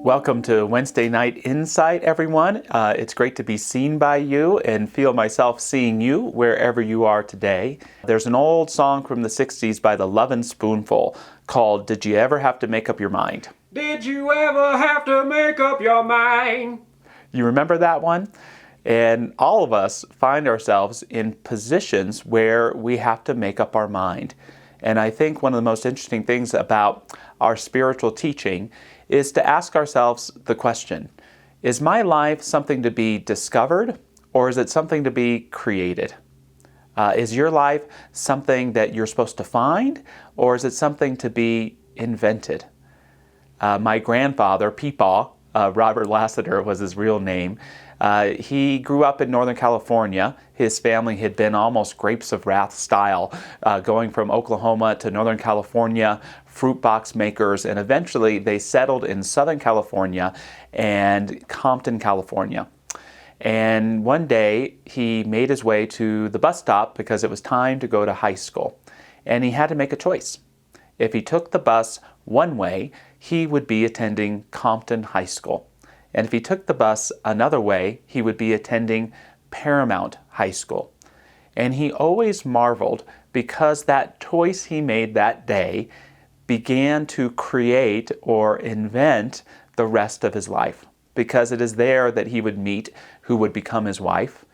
Welcome to Wednesday Night Insight, everyone. It's great to be seen by you and feel myself seeing you wherever you are today. There's an old song from the 60s by the Lovin' Spoonful called Did You Ever Have to Make Up Your Mind? Did you ever have to make up your mind? You remember that one? And all of us find ourselves in positions where we have to make up our mind. And I think one of the most interesting things about our spiritual teaching is to ask ourselves the question, is my life something to be discovered or is it something to be created? Is your life something that you're supposed to find or is it something to be invented? My grandfather, Peepaw, Robert Lassiter was his real name. He grew up in Northern California. His family had been almost Grapes of Wrath style, going from Oklahoma to Northern California, fruit box makers, and eventually they settled in Southern California and Compton, California. And one day he made his way to the bus stop because it was time to go to high school. And he had to make a choice. If he took the bus one way, he would be attending Compton High School. And if he took the bus another way, he would be attending Paramount High School. And he always marveled because that choice he made that day began to create or invent the rest of his life. Because it is there that he would meet who would become his wife.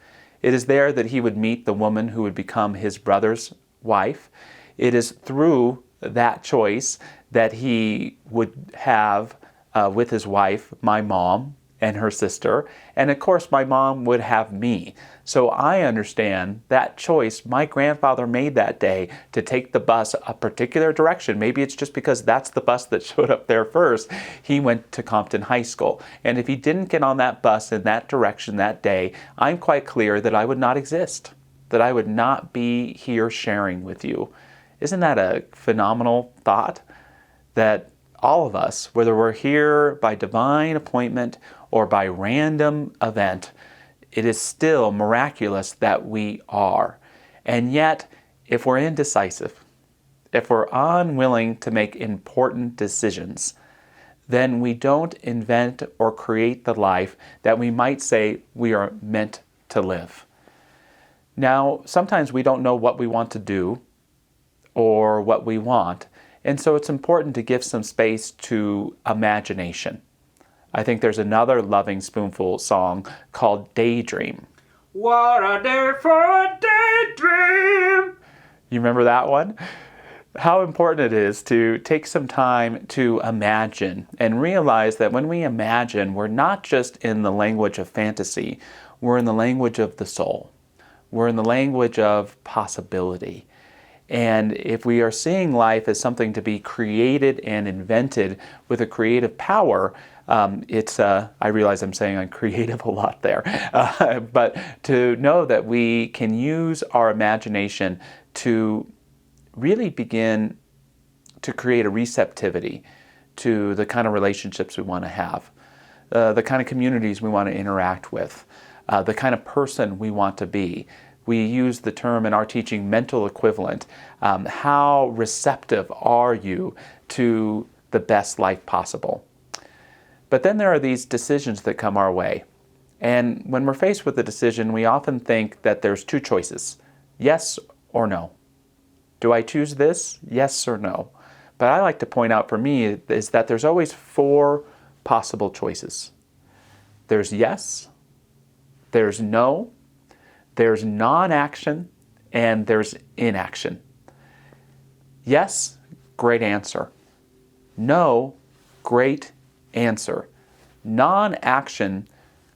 It is there that he would meet the woman who would become his brother's wife. It is through that choice that he would have with his wife, my mom and her sister, and of course my mom would have me. So I understand that choice my grandfather made that day to take the bus a particular direction. Maybe it's just because that's the bus that showed up there first. He went to Compton High School. And if he didn't get on that bus in that direction that day, I'm quite clear that I would not exist, that I would not be here sharing with you. Isn't that a phenomenal thought? That all of us, whether we're here by divine appointment or by random event, it is still miraculous that we are. And yet, if we're indecisive, if we're unwilling to make important decisions, then we don't invent or create the life that we might say we are meant to live. Now, sometimes we don't know what we want to do or what we want, and so it's important to give some space to imagination. I think there's another Loving Spoonful song called Daydream. What a day for a daydream! You remember that one? How important it is to take some time to imagine and realize that when we imagine, we're not just in the language of fantasy, we're in the language of the soul. We're in the language of possibility. And if we are seeing life as something to be created and invented with a creative power, I realize I'm saying I'm creative a lot there, but to know that we can use our imagination to really begin to create a receptivity to the kind of relationships we want to have, the kind of communities we want to interact with, the kind of person we want to be. We use the term in our teaching mental equivalent. How receptive are you to the best life possible? But then there are these decisions that come our way. And when we're faced with a decision, we often think that there's two choices, yes or no. Do I choose this? Yes or no? But I like to point out for me is that there's always four possible choices. There's yes, there's no, there's non-action, and there's inaction. Yes, great answer. No, great answer. Non-action,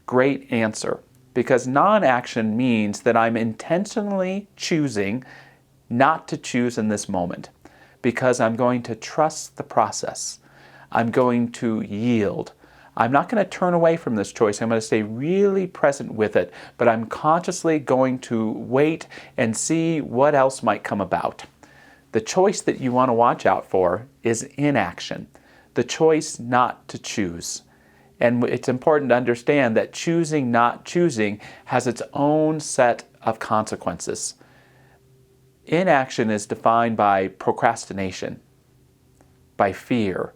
great answer. Because non-action means that I'm intentionally choosing not to choose in this moment. Because I'm going to trust the process. I'm going to yield. I'm not going to turn away from this choice. I'm going to stay really present with it, but I'm consciously going to wait and see what else might come about. The choice that you want to watch out for is inaction, the choice not to choose. And it's important to understand that choosing not choosing has its own set of consequences. Inaction is defined by procrastination, by fear,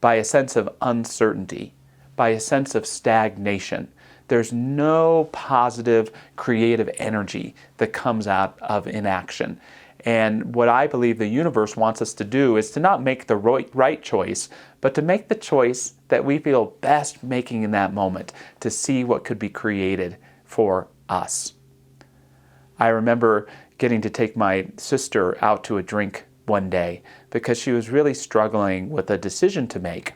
by a sense of uncertainty, by a sense of stagnation. There's no positive creative energy that comes out of inaction. And what I believe the universe wants us to do is to not make the right choice, but to make the choice that we feel best making in that moment, to see what could be created for us. I remember getting to take my sister out to a drink one day because she was really struggling with a decision to make.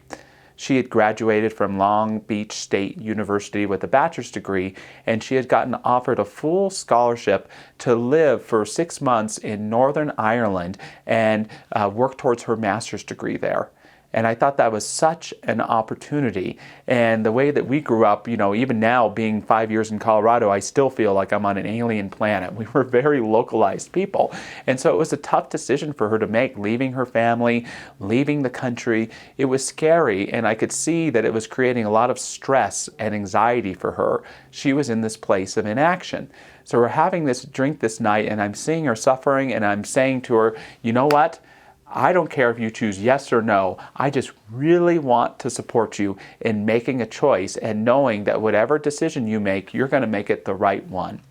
She had graduated from Long Beach State University with a bachelor's degree, and she had gotten offered a full scholarship to live for 6 months in Northern Ireland and work towards her master's degree there. And I thought that was such an opportunity. And the way that we grew up, even now being 5 years in Colorado, I still feel like I'm on an alien planet. We were very localized people. And so it was a tough decision for her to make, leaving her family, leaving the country. It was scary, and I could see that it was creating a lot of stress and anxiety for her. She was in this place of inaction. So we're having this drink this night, and I'm seeing her suffering, and I'm saying to her, you know what? I don't care if you choose yes or no. I just really want to support you in making a choice and knowing that whatever decision you make, you're going to make it the right one.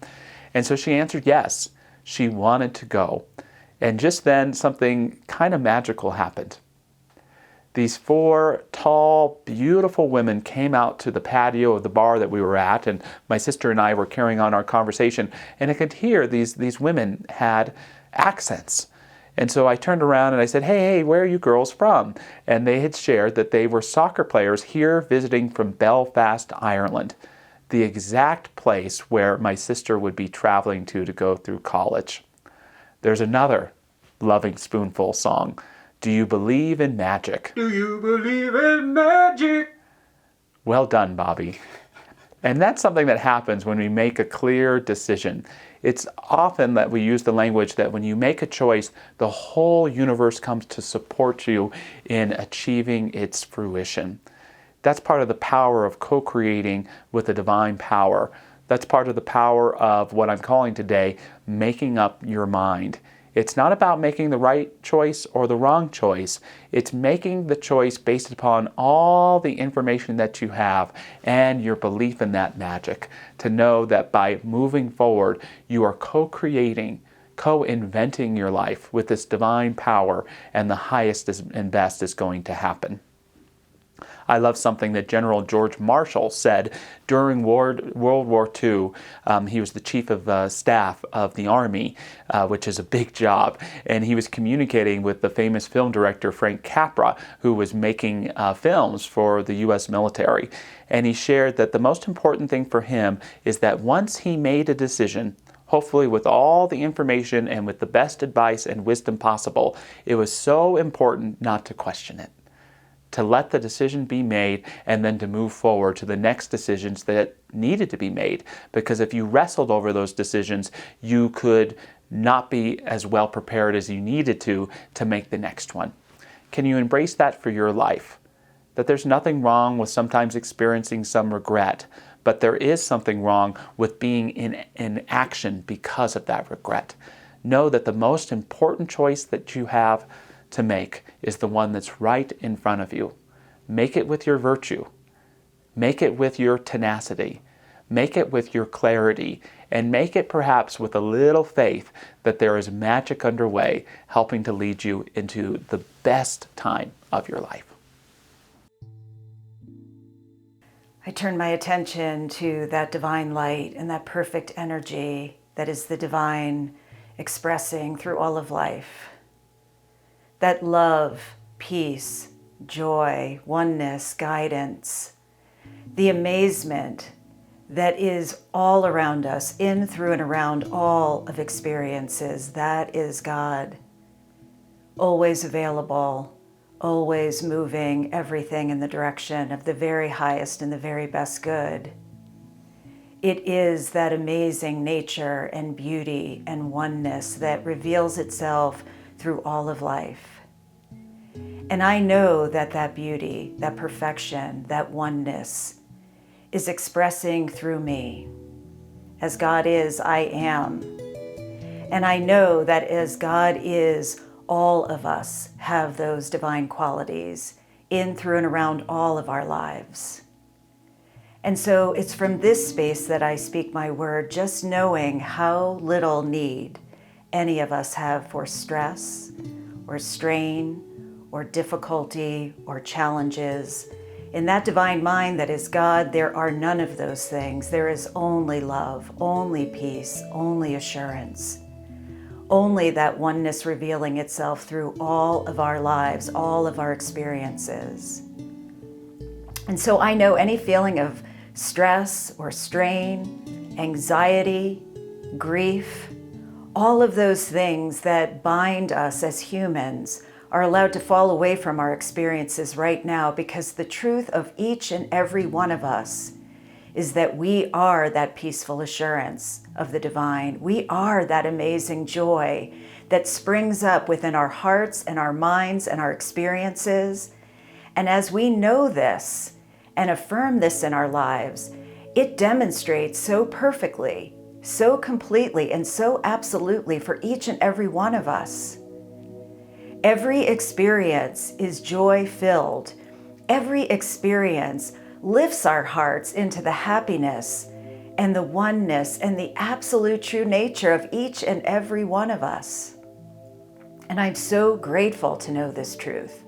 And so she answered yes. She wanted to go. And just then, something kind of magical happened. These 4 tall, beautiful women came out to the patio of the bar that we were at, and my sister and I were carrying on our conversation, and I could hear these women had accents. And so I turned around and I said, hey, where are you girls from? And they had shared that they were soccer players here visiting from Belfast, Ireland, the exact place where my sister would be traveling to go through college. There's another Loving Spoonful song. Do you believe in magic? Do you believe in magic? Well done, Bobby. And that's something that happens when we make a clear decision. It's often that we use the language that when you make a choice, the whole universe comes to support you in achieving its fruition. That's part of the power of co-creating with the divine power. That's part of the power of what I'm calling today, making up your mind. It's not about making the right choice or the wrong choice. It's making the choice based upon all the information that you have and your belief in that magic. To know that by moving forward, you are co-creating, co-inventing your life with this divine power, and the highest and best is going to happen. I love something that General George Marshall said during World War II. He was the chief of staff of the Army, which is a big job. And he was communicating with the famous film director Frank Capra, who was making films for the U.S. military. And he shared that the most important thing for him is that once he made a decision, hopefully with all the information and with the best advice and wisdom possible, it was so important not to question it, to let the decision be made and then to move forward to the next decisions that needed to be made. Because if you wrestled over those decisions, you could not be as well prepared as you needed to make the next one. Can you embrace that for your life? That there's nothing wrong with sometimes experiencing some regret, but there is something wrong with being in action because of that regret. Know that the most important choice that you have to make is the one that's right in front of you. Make it with your virtue. Make it with your tenacity. Make it with your clarity. And make it perhaps with a little faith that there is magic underway helping to lead you into the best time of your life. I turn my attention to that divine light and that perfect energy that is the divine expressing through all of life. That love, peace, joy, oneness, guidance, the amazement that is all around us, in, through, and around all of experiences, that is God. Always available, always moving everything in the direction of the very highest and the very best good. It is that amazing nature and beauty and oneness that reveals itself through all of life. And I know that that beauty, that perfection, that oneness is expressing through me. As God is, I am. And I know that as God is, all of us have those divine qualities in, through, and around all of our lives. And so it's from this space that I speak my word, just knowing how little need any of us have for stress or strain or difficulty or challenges. In that divine mind that is God, there are none of those things. There is only love, only peace, only assurance, only that oneness revealing itself through all of our lives, all of our experiences. And so I know any feeling of stress or strain, anxiety, grief, all of those things that bind us as humans are allowed to fall away from our experiences right now, because the truth of each and every one of us is that we are that peaceful assurance of the divine. We are that amazing joy that springs up within our hearts and our minds and our experiences. And as we know this and affirm this in our lives, it demonstrates so perfectly, so completely, and so absolutely for each and every one of us. Every experience is joy-filled. Every experience lifts our hearts into the happiness and the oneness and the absolute true nature of each and every one of us. And I'm so grateful to know this truth.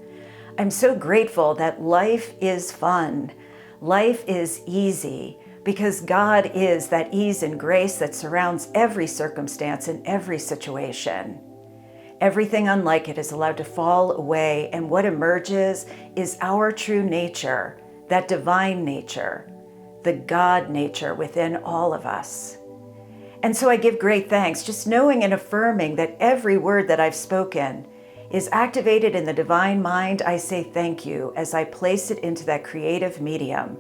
I'm so grateful that life is fun. Life is easy, because God is that ease and grace that surrounds every circumstance and every situation. Everything unlike it is allowed to fall away, and what emerges is our true nature, that divine nature, the God nature within all of us. And so I give great thanks, just knowing and affirming that every word that I've spoken is activated in the divine mind. I say thank you as I place it into that creative medium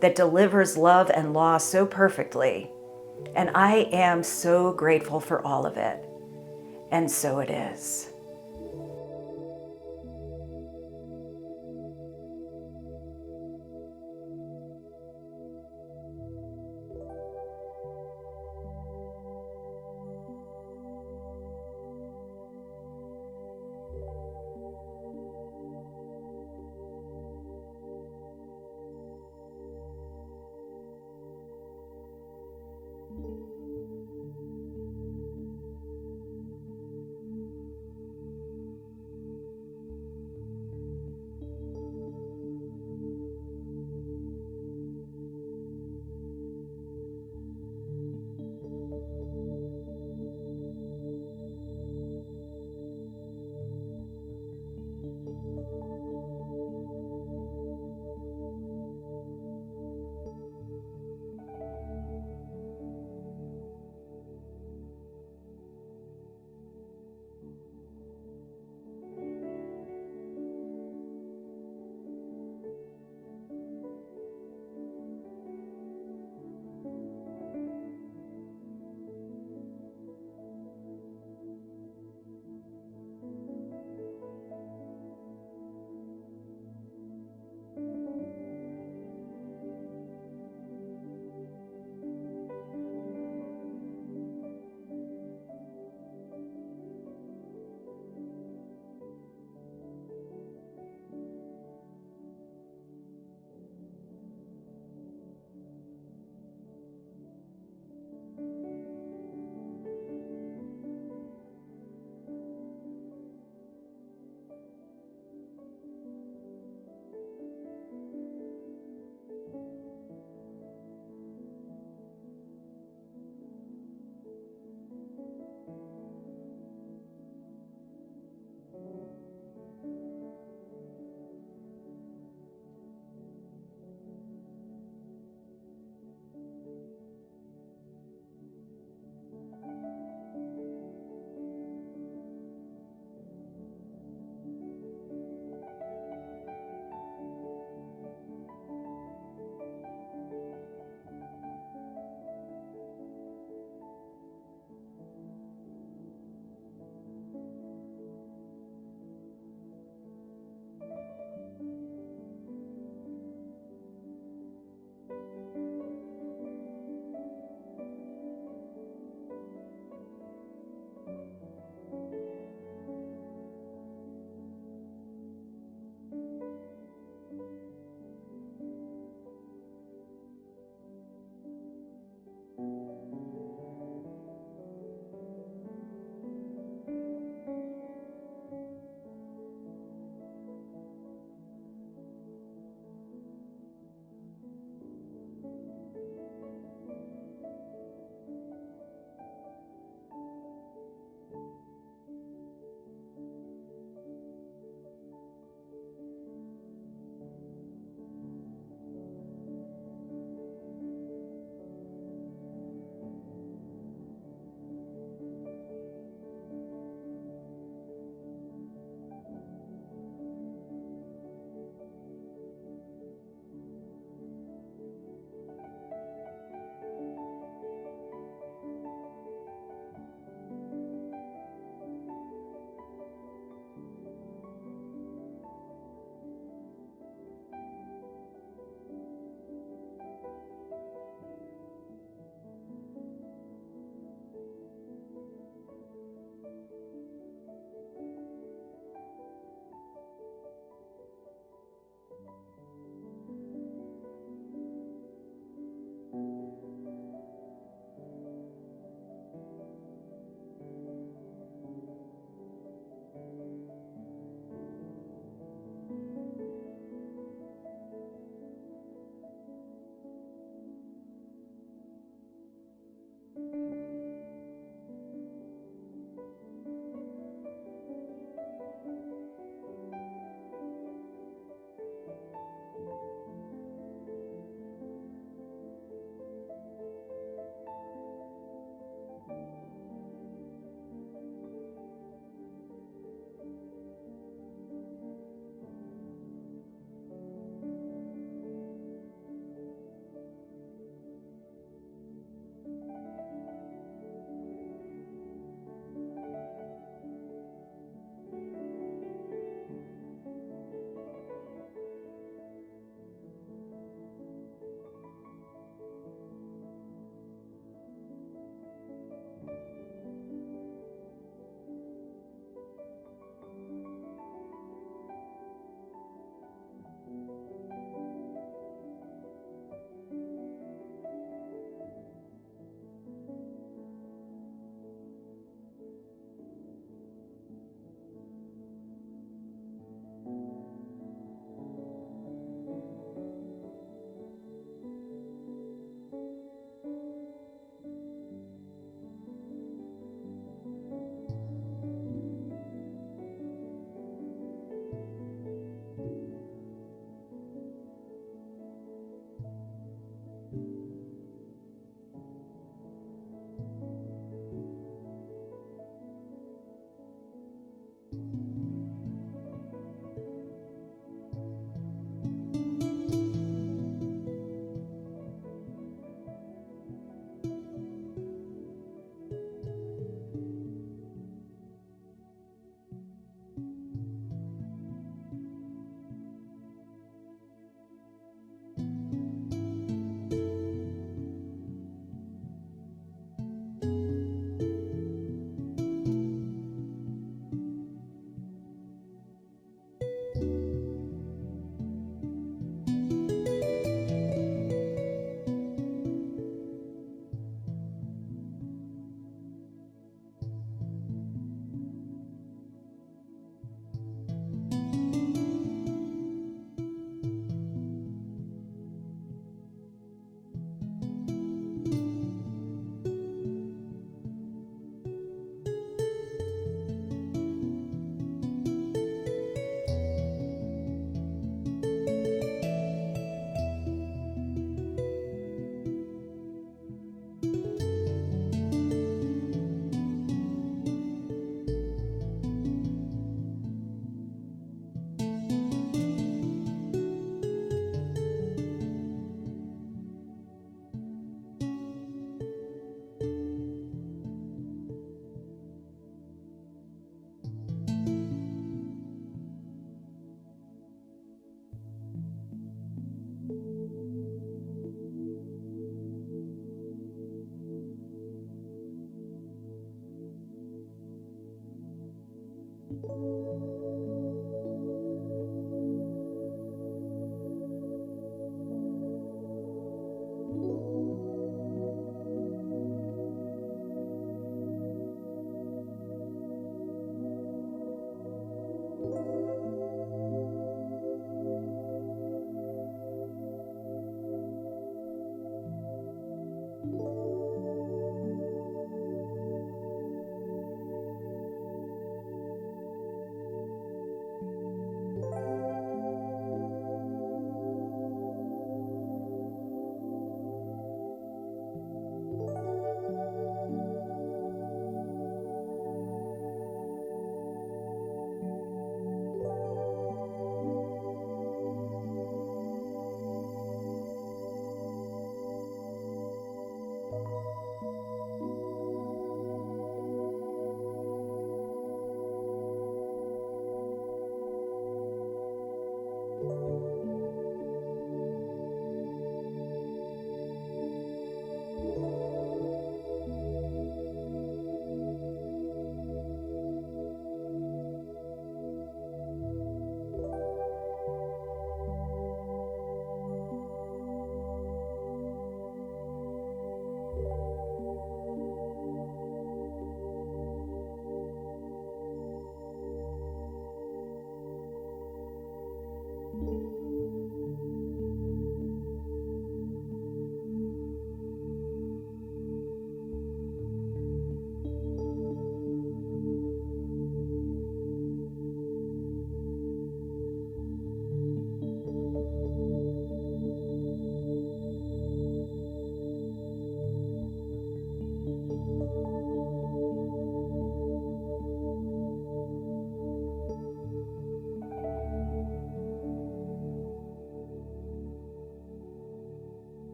that delivers love and law so perfectly. And I am so grateful for all of it. And so it is.